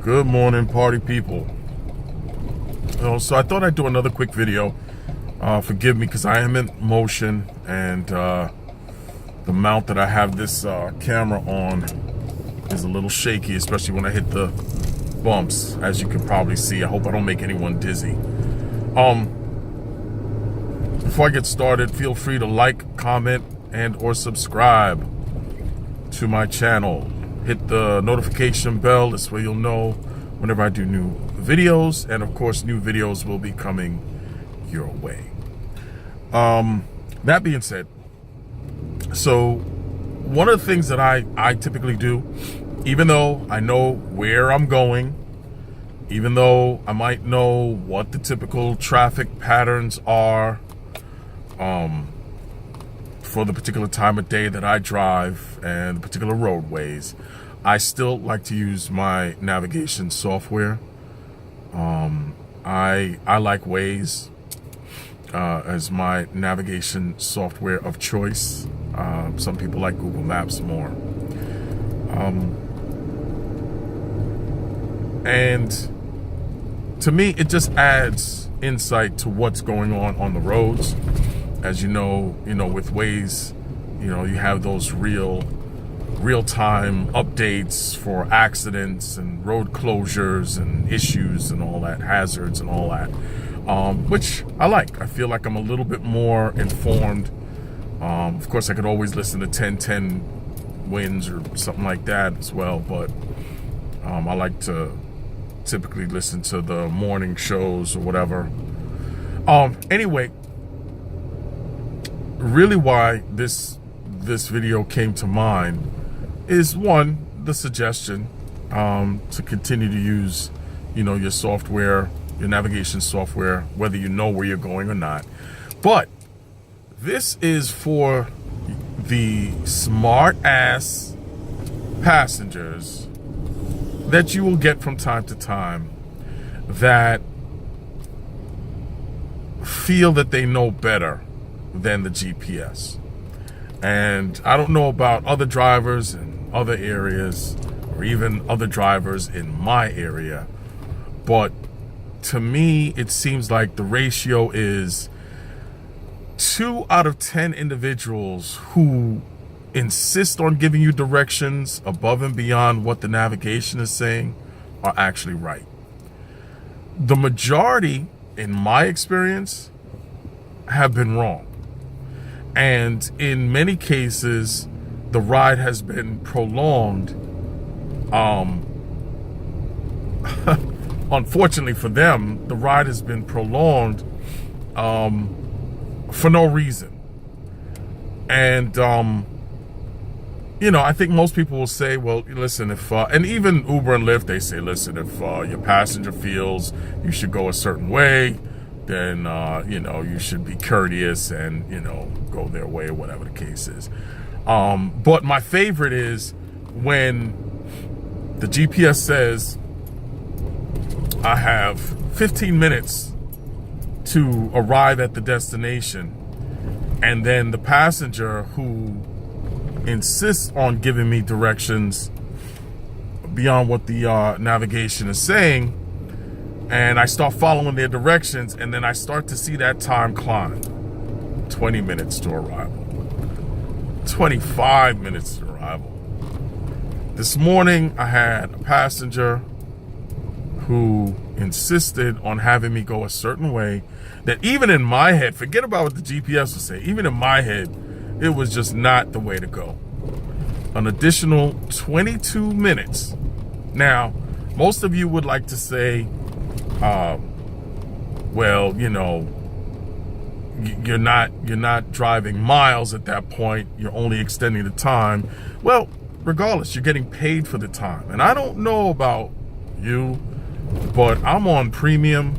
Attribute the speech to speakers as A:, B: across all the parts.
A: Good morning, party people. So I thought I'd do another quick video. Forgive me because I am in motion, and the mount that I have this camera on is a little shaky, especially when I hit the bumps, as you can probably see. I hope I don't make anyone dizzy. Before I get started, feel free to like, comment, and or subscribe to my channel. Hit the notification bell. This way you'll know whenever I do new videos, and of course new videos will be coming your way. That being said, so one of the things that I typically do, even though I know where I'm going, even though I might know what the typical traffic patterns are for the particular time of day that I drive and the particular roadways, I still like to use my navigation software. I like Waze as my navigation software of choice. Some people like Google Maps more. And to me, it just adds insight to what's going on the roads. As you know, with Waze, you have those real-time updates for accidents and road closures and issues and all that, hazards and all that, which I like. I feel like I'm a little bit more informed. Of course, I could always listen to 1010 Wins or something like that as well, but I like to typically listen to the morning shows or whatever. Anyway, really why this video came to mind is, one, the suggestion to continue to use your software, your navigation software, whether you know where you're going or not. But this is for the smart ass passengers that you will get from time to time that feel that they know better than the GPS. And I don't know about other drivers in other areas or even other drivers in my area, but to me, it seems like the ratio is 2 out of 10 individuals who insist on giving you directions above and beyond what the navigation is saying are actually right. The majority, in my experience, have been wrong. And in many cases, the ride has been prolonged. Unfortunately for them, the ride has been prolonged for no reason. And, I think most people will say, well, listen, if, and even Uber and Lyft, they say, listen, if your passenger feels you should go a certain way, then, you should be courteous and, go their way, or whatever the case is. But my favorite is when the GPS says, I have 15 minutes to arrive at the destination, and then the passenger who insists on giving me directions beyond what the navigation is saying, and I start following their directions, and then I start to see that time climb. 20 minutes to arrival. 25 minutes to arrival. This morning, I had a passenger who insisted on having me go a certain way that even in my head, forget about what the GPS would say, even in my head, it was just not the way to go. An additional 22 minutes. Now, most of you would like to say, well, you're not driving miles at that point. You're only extending the time. Well, regardless, you're getting paid for the time. And I don't know about you, but I'm on premium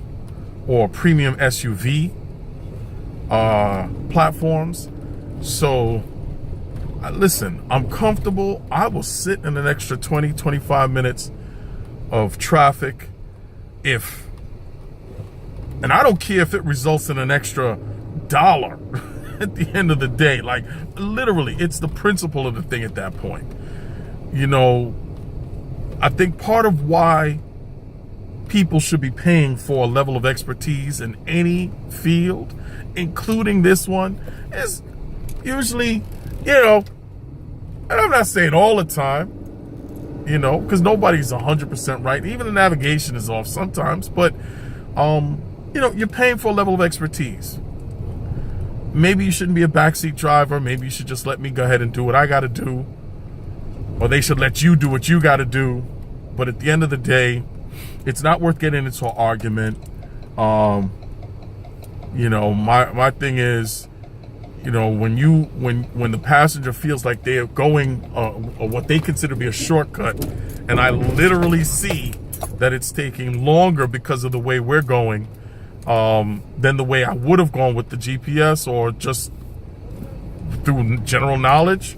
A: or premium SUV platforms. So listen, I'm comfortable. I will sit in an extra 20, 25 minutes of traffic and I don't care if it results in an extra $1 at the end of the day. Like, literally, it's the principle of the thing at that point. I think part of why people should be paying for a level of expertise in any field, including this one, is usually, and I'm not saying all the time, because nobody's 100% right. Even the navigation is off sometimes, but, you're paying for a level of expertise. Maybe you shouldn't be a backseat driver. Maybe you should just let me go ahead and do what I got to do. Or they should let you do what you got to do. But at the end of the day, it's not worth getting into an argument. My thing is, when the passenger feels like they are going what they consider to be a shortcut, and I literally see that it's taking longer because of the way we're going than the way I would have gone with the GPS or just through general knowledge.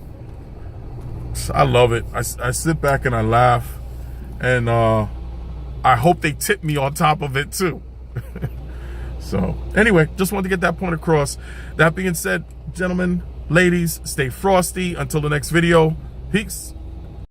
A: I love it. I sit back and I laugh, and I hope they tip me on top of it too. So anyway, just wanted to get that point across. That being said, gentlemen, ladies, stay frosty. Until the next video, peace.